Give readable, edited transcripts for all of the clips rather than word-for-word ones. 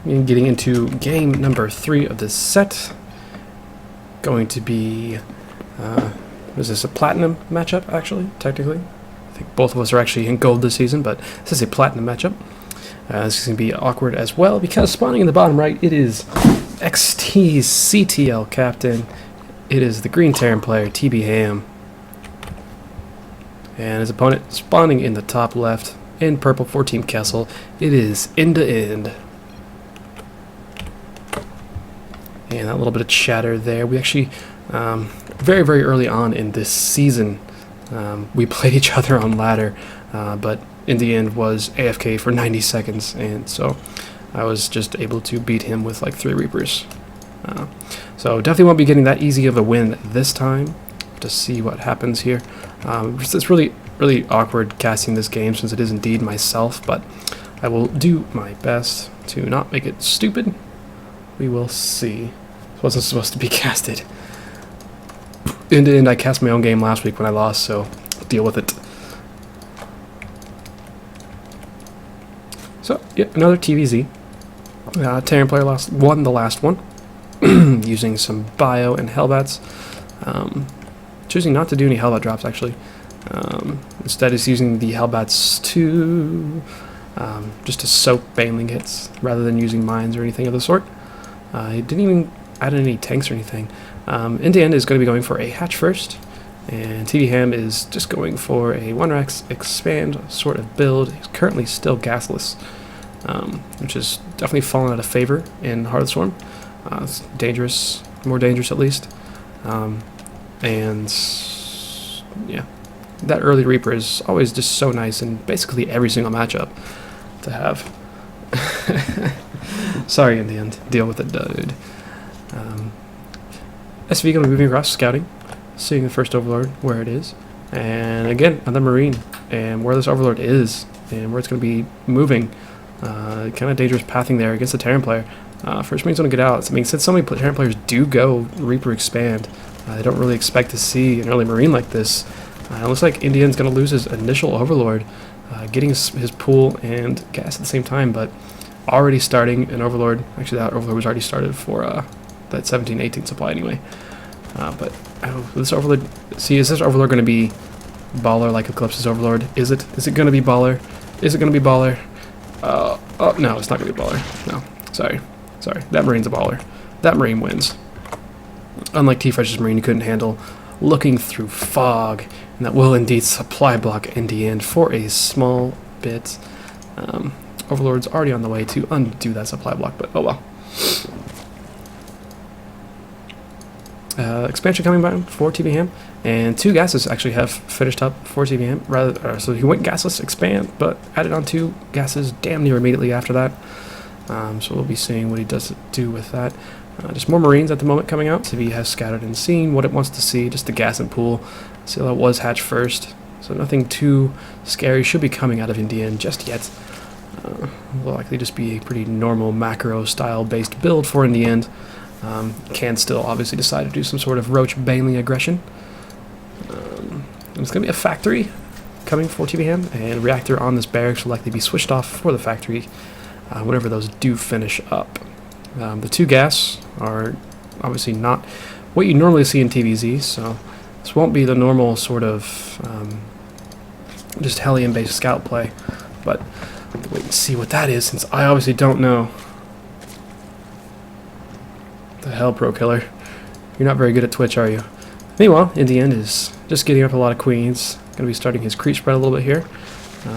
And getting into game number 3 of this set. Going to be, is this a platinum matchup, actually, technically? I think both of us are actually in gold this season, but this is a platinum matchup. This is going to be awkward as well, because spawning in the bottom right, it is iXT's CTL captain. It is the green Terran player, tbham. And his opponent spawning in the top left, in purple for Team Kessel, it is Indaend. And that little bit of chatter there. We actually, very, very early on in this season, we played each other on ladder, but Indaend was AFK for 90 seconds, and so I was just able to beat him with like 3 Reapers. So definitely won't be getting that easy of a win this time. To see what happens here. It's really, really awkward casting this game since it is indeed myself, but I will do my best to not make it stupid. We will see. It wasn't supposed to be casted. In the end, I cast my own game last week when I lost, so I'll deal with it. So, yeah, another TVZ. Terran player won the last one, using some bio and Hellbats. Choosing not to do any Hellbat drops, actually. Instead, is using the Hellbats to just to soak Baneling hits, rather than using mines or anything of the sort. He didn't even add in any tanks or anything. Indaend is going to be going for a hatch first, and tbham is just going for a 1-Rex expand sort of build. He's currently still gasless, which is definitely fallen out of favor in Heart of the Storm. It's dangerous, more dangerous at least. And yeah, that early Reaper is always just so nice in basically every single matchup to have. Sorry, Indaend, deal with it, dude. SV going to be moving across, scouting, seeing the first Overlord where it is, and again another Marine, and where this Overlord is, and where it's going to be moving. Kind of dangerous pathing there against the Terran player. First Marine's going to get out. I mean, since so many Terran players do go Reaper expand, they don't really expect to see an early Marine like this. It looks like Indaend's going to lose his initial Overlord, getting his pool and gas at the same time, but already starting an Overlord. Actually, that Overlord was already started for that 17-18 supply anyway. But this Overlord, see, is this Overlord going to be baller like Eclipse's Overlord? Is it? Is it going to be baller? Is it going to be baller? Oh, no, it's not going to be baller. No, sorry. That Marine's a baller. That Marine wins. Unlike T-Fresh's Marine, you couldn't handle looking through fog, and that will indeed supply block Indaend for a small bit. Overlord's already on the way to undo that supply block, but oh well. Expansion coming by for tbham, and 2 gases actually have finished up for tbham. So he went gasless expand, but added on 2 gases damn near immediately after that. So we'll be seeing what he does do with that. Just more Marines at the moment coming out. CV has scouted and seen what it wants to see, just the gas and pool. So that was hatch first, so nothing too scary should be coming out of Indaend just yet. Will likely just be a pretty normal macro style based build for Indaend. Can still obviously decide to do some sort of roach baneling aggression. It's going to be a factory coming for tbham, and reactor on this barracks will likely be switched off for the factory whenever those do finish up. The 2 gas are obviously not what you normally see in TVZ, so this won't be the normal sort of just Hellion-based scout play, but wait and see what that is, since I obviously don't know. The hell, Pro Killer? You're not very good at Twitch, are you? Meanwhile, Indaend is just getting up a lot of queens. Going to be starting his creep spread a little bit here.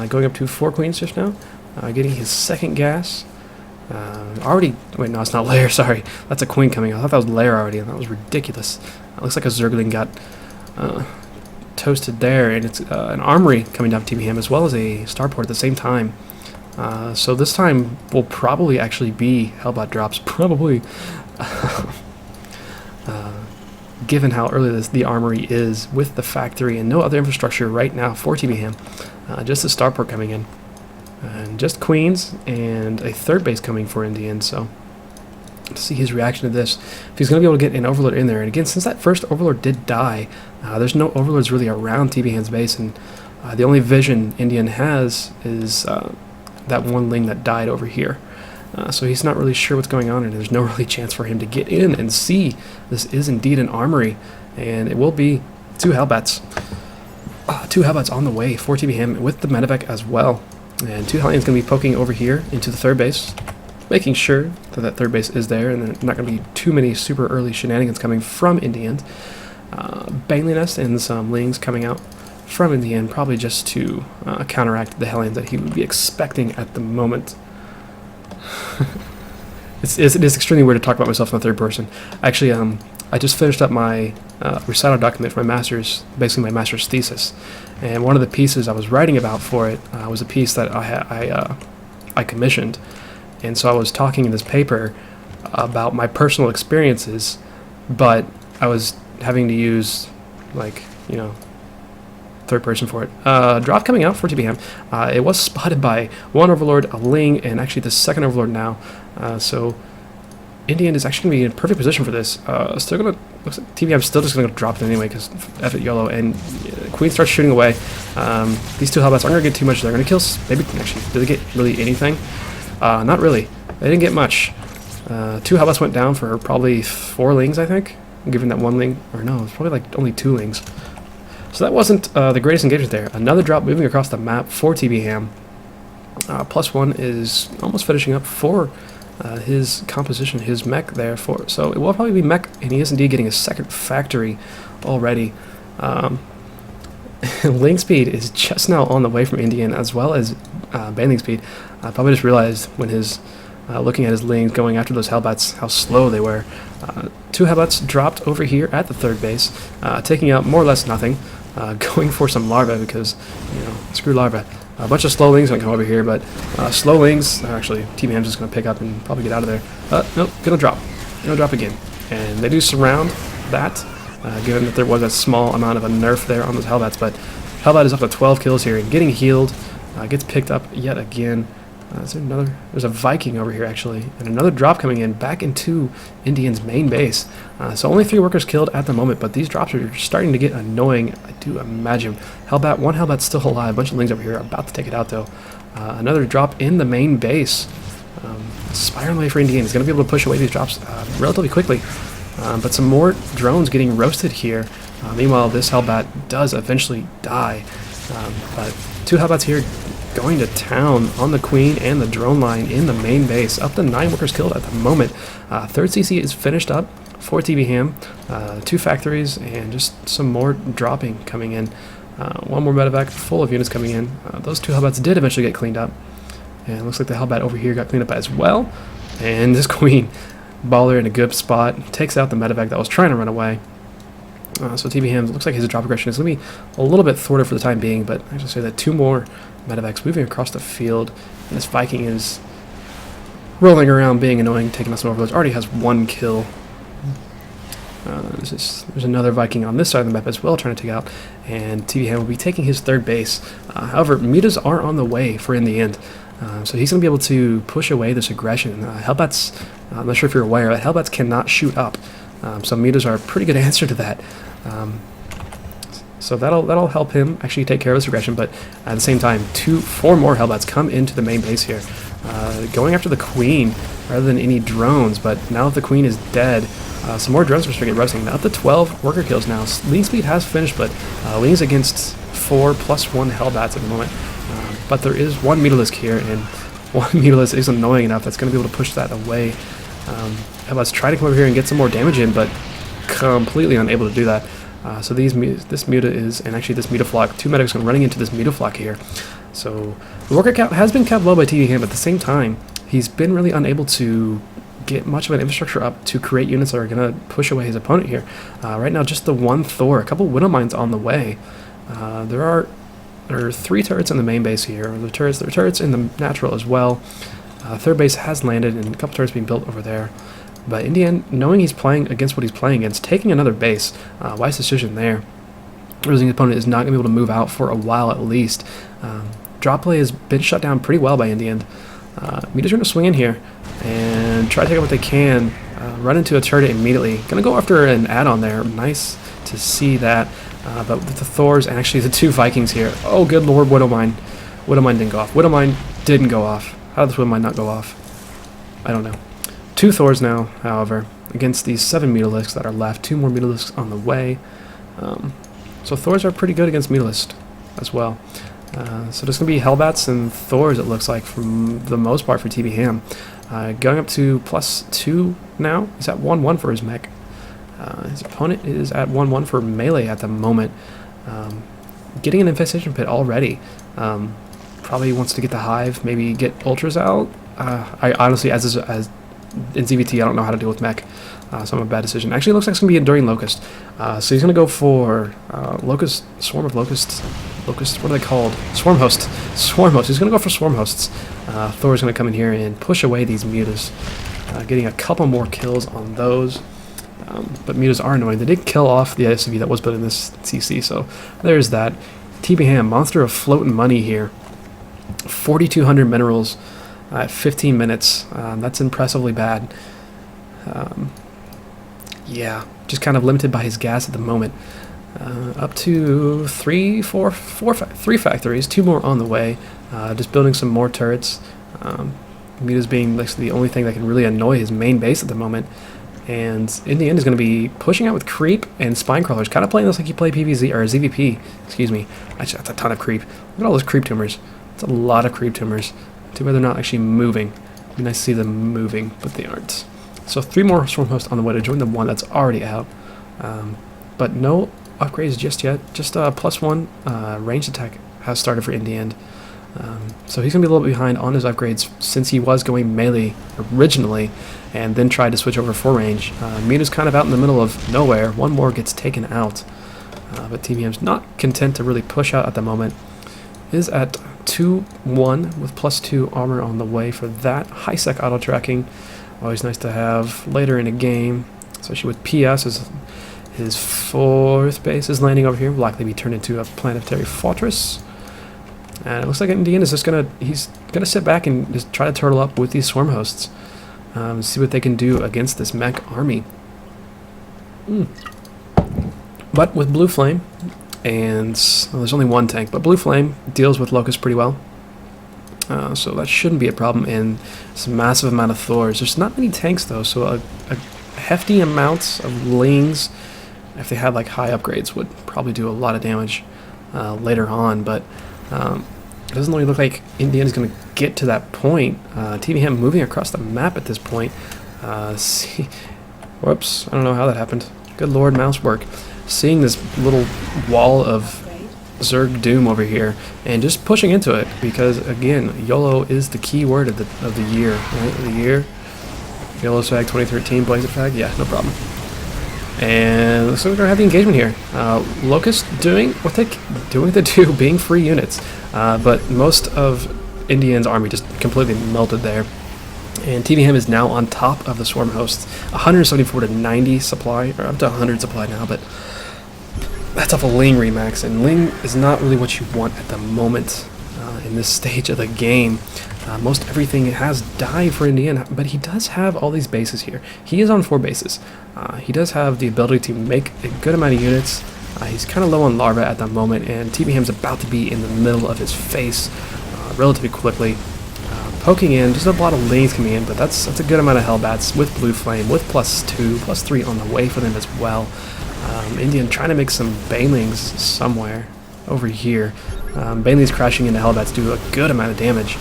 Going up to 4 queens just now. Getting his 2nd gas. Wait, no, it's not Lair, sorry. That's a queen coming out. I thought that was Lair already, and that was ridiculous. It looks like a Zergling got toasted there, and it's an armory coming down to tbham as well as a starport at the same time. So this time will probably actually be Hellbot drops, probably. Given how early the armory is with the factory and no other infrastructure right now for tbham, just the starport coming in. And just queens and a 3rd base coming for Indaend, so to see his reaction to this, if he's going to be able to get an Overlord in there. And again, since that first Overlord did die, there's no Overlords really around tbham's base, and the only vision Indaend has is that one Ling that died over here. So he's not really sure what's going on, and there's no really chance for him to get in and see this is indeed an armory, and it will be 2 Hellbats. 2 Hellbats on the way for tbham with the medevac as well. And 2 Hellions going to be poking over here into the third base, making sure that that third base is there, and there's not going to be too many super early shenanigans coming from Indaend. Bangley Nest and some Lings coming out from Indaend, probably just to counteract the Hellions that he would be expecting at the moment. It is extremely weird to talk about myself in the third person. Actually, I just finished up my recital document for my master's, basically my master's thesis, and one of the pieces I was writing about for it was a piece that I commissioned, and so I was talking in this paper about my personal experiences, but I was having to use, like, you know, third person for it. Drop coming out for tbham. It was spotted by 1 Overlord, a Ling, and actually the 2nd Overlord now. So Indaend is actually going to be in perfect position for this. Still gonna, looks like tbham's still just going to drop it anyway because F it YOLO, and Queen starts shooting away. These 2 Hellbats aren't going to get too much. They're going to kill. Maybe actually, did they get really anything? Not really. They didn't get much. 2 Hellbats went down for probably 4 Lings, I think. Given that 1 Ling, or no, it's probably like only 2 Lings. So that wasn't the greatest engagement there. Another drop moving across the map for tbham. +1 is almost finishing up for his composition, his mech there. So it will probably be mech, and he is indeed getting a 2nd factory already. Ling speed is just now on the way from Indaend, as well as banding speed. I probably just realized when his looking at his Lings going after those Hellbats how slow they were. 2 Hellbats dropped over here at the third base, taking out more or less nothing. Going for some larvae because, you know, screw larvae. A bunch of slow Lings going to come over here, but slow Lings, actually, tbham's just going to pick up and probably get out of there. Nope, going to drop. Going to drop again. And they do surround that, given that there was a small amount of a nerf there on those Hellbats, but Hellbat is up to 12 kills here and getting healed. Gets picked up yet again. There's a Viking over here, actually, and another drop coming in back into Indaend's main base. So only 3 workers killed at the moment, but these drops are starting to get annoying, I do imagine. 1 Hellbat's still alive. A bunch of Lings over here are about to take it out, though. Another drop in the main base. Spiraling away for Indaend. He's going to be able to push away these drops relatively quickly. But some more drones getting roasted here. Meanwhile, this Hellbat does eventually die. But 2 Hellbats here going to town on the Queen and the drone line in the main base. Up to 9 workers killed at the moment. 3rd CC is finished up for tbham. 2 factories and just some more dropping coming in. 1 more medevac full of units coming in. Those 2 Hellbats did eventually get cleaned up. And it looks like the Hellbat over here got cleaned up as well. And this Queen, baller in a good spot, takes out the medevac that was trying to run away. So tbham looks like his drop aggression is going to be a little bit thwarted for the time being, but I should say that 2 more medevacs moving across the field, and this Viking is rolling around being annoying, taking out some overloads. Already has 1 kill. There's another Viking on this side of the map as well trying to take out, and tbham will be taking his 3rd base. However, mutas are on the way for Indaend. So he's going to be able to push away this aggression. Hellbats, I'm not sure if you're aware, but Hellbats cannot shoot up. So mutas are a pretty good answer to that. So that'll help him actually take care of this aggression, but at the same time, 4 more Hellbats come into the main base here. Going after the Queen rather than any drones, but now that the Queen is dead, some more drones are starting to get roasting. Now up to 12 worker kills now. Ling speed has finished, but Ling's against 4 + 1 Hellbats at the moment. But there is 1 Mutalisk here, and 1 Mutalisk is annoying enough that's going to be able to push that away. Hellbats try to come over here and get some more damage in, but completely unable to do that. So this Muta is, and actually this Mutaflock, 2 medics are running into this Mutaflock here. So the worker count has been kept low by tbham, but at the same time, he's been really unable to get much of an infrastructure up to create units that are going to push away his opponent here. Right now, just the 1 Thor, a couple Widow Mines on the way. There are 3 turrets in the main base here. There are turrets in the natural as well. 3rd base has landed, and a couple turrets being built over there. But Indaend, knowing he's playing against what he's playing against, taking another base, wise decision there. Losing his opponent is not going to be able to move out for a while at least. Drop play has been shut down pretty well by Indaend. Muta's going to swing in here and try to take out what they can. Run into a turret immediately. Going to go after an add-on there. Nice to see that. But with the Thors and actually the 2 Vikings here. Oh, good lord, Widow Mine. Widow Mine didn't go off. Widow Mine didn't go off. How did this Widow Mine not go off? I don't know. 2 Thors now, however, against these 7 Mutalisks that are left. 2 more Mutalisks on the way. So Thors are pretty good against Mutalist as well. So there's going to be Hellbats and Thors, it looks like, for the most part for tbham. Going up to +2 now. He's at 1-1 for his mech. His opponent is at 1-1 for melee at the moment. Getting an Infestation Pit already. Probably wants to get the Hive, maybe get Ultras out. I honestly, as in ZVT, I don't know how to deal with mech, so I'm a bad decision. Actually, it looks like it's going to be Enduring Locust. So he's going to go for Locust, Swarm of Locusts. Locust, what are they called? Swarm Host. Swarm Host. He's going to go for Swarm Hosts. Thor's going to come in here and push away these Mutas, getting a couple more kills on those. But Mutas are annoying. They did kill off the SUV that was put in this CC, so there's that. tbham, Monster of Floating Money here. 4,200 minerals at 15 minutes. That's impressively bad. Yeah, just kind of limited by his gas at the moment. Up to 3 factories, 2 more on the way. Just building some more turrets. Mutas being the only thing that can really annoy his main base at the moment. And Indaend is going to be pushing out with creep and spine crawlers, kind of playing this like you play PvZ or ZVP. Excuse me. Actually, that's a ton of creep. Look at all those creep tumors. It's a lot of creep tumors. Too bad they're not actually moving. It'd be nice to see them moving, but they aren't. So 3 more Swarm Hosts on the way to join the 1 that's already out. But no upgrades just yet. Just a +1 ranged attack has started for Indaend. So he's going to be a little bit behind on his upgrades since he was going melee originally and then tried to switch over for range. Muta's kind of out in the middle of nowhere. 1 more gets taken out. But tbham's not content to really push out at the moment. Is at 2-1 with +2 armor on the way for that. High sec auto tracking. Always nice to have later in a game, especially with PS as his 4th base is landing over here. Will likely be turned into a planetary fortress. And it looks like Indaend is just he's gonna sit back and just try to turtle up with these Swarm Hosts. See what they can do against this mech army. But with Blue Flame, and well, there's only 1 tank, but Blue Flame deals with Locust pretty well. So that shouldn't be a problem in this massive amount of Thors. There's not many tanks though, so a hefty amount of Lings, if they had like high upgrades, would probably do a lot of damage later on, but it doesn't really look like Indaend is going to get to that point. tbham moving across the map at this point. Whoops, I don't know how that happened. Good lord, mouse work. Seeing this little wall of Zerg Doom over here and just pushing into it because, again, YOLO is the key word of the year, right? Of the year. YOLO Swag 2013, Blaze Flag, yeah, no problem. And looks like we're going to have the engagement here. Locust doing what they do, being free units. But most of Indaend's army just completely melted there. And tbham is now on top of the Swarm Hosts. 174 to 90 supply, or up to 100 supply now, but that's off a Ling remax. And Ling is not really what you want at the moment in this stage of the game. Most everything has died for Indaend, but he does have all these bases here. He is on 4 bases. He does have the ability to make a good amount of units. He's kind of low on larva at the moment, and tbham's about to be in the middle of his face relatively quickly. Poking in, just a lot of lanes coming in, but that's a good amount of Hellbats with Blue Flame, with +2, +3 on the way for them as well. Indaend trying to make some Banelings somewhere over here. Banelings crashing into Hellbats do a good amount of damage.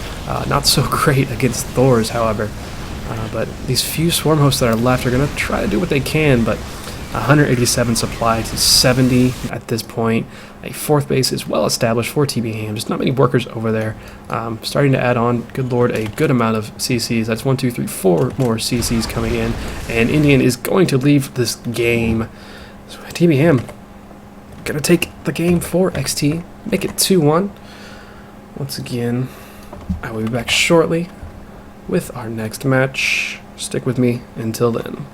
Not so great against Thors, however. But these few Swarm Hosts that are left are going to try to do what they can, but 187 supply to 70 at this point. A 4th base is well established for tbham. There's not many workers over there. Starting to add on, good lord, a good amount of CCs. That's 1, 2, 3, 4 more CCs coming in. And Indaend is going to leave this game. So tbham gonna take the game for XT, make it 2-1. Once again, I will be back shortly with our next match. Stick with me until then.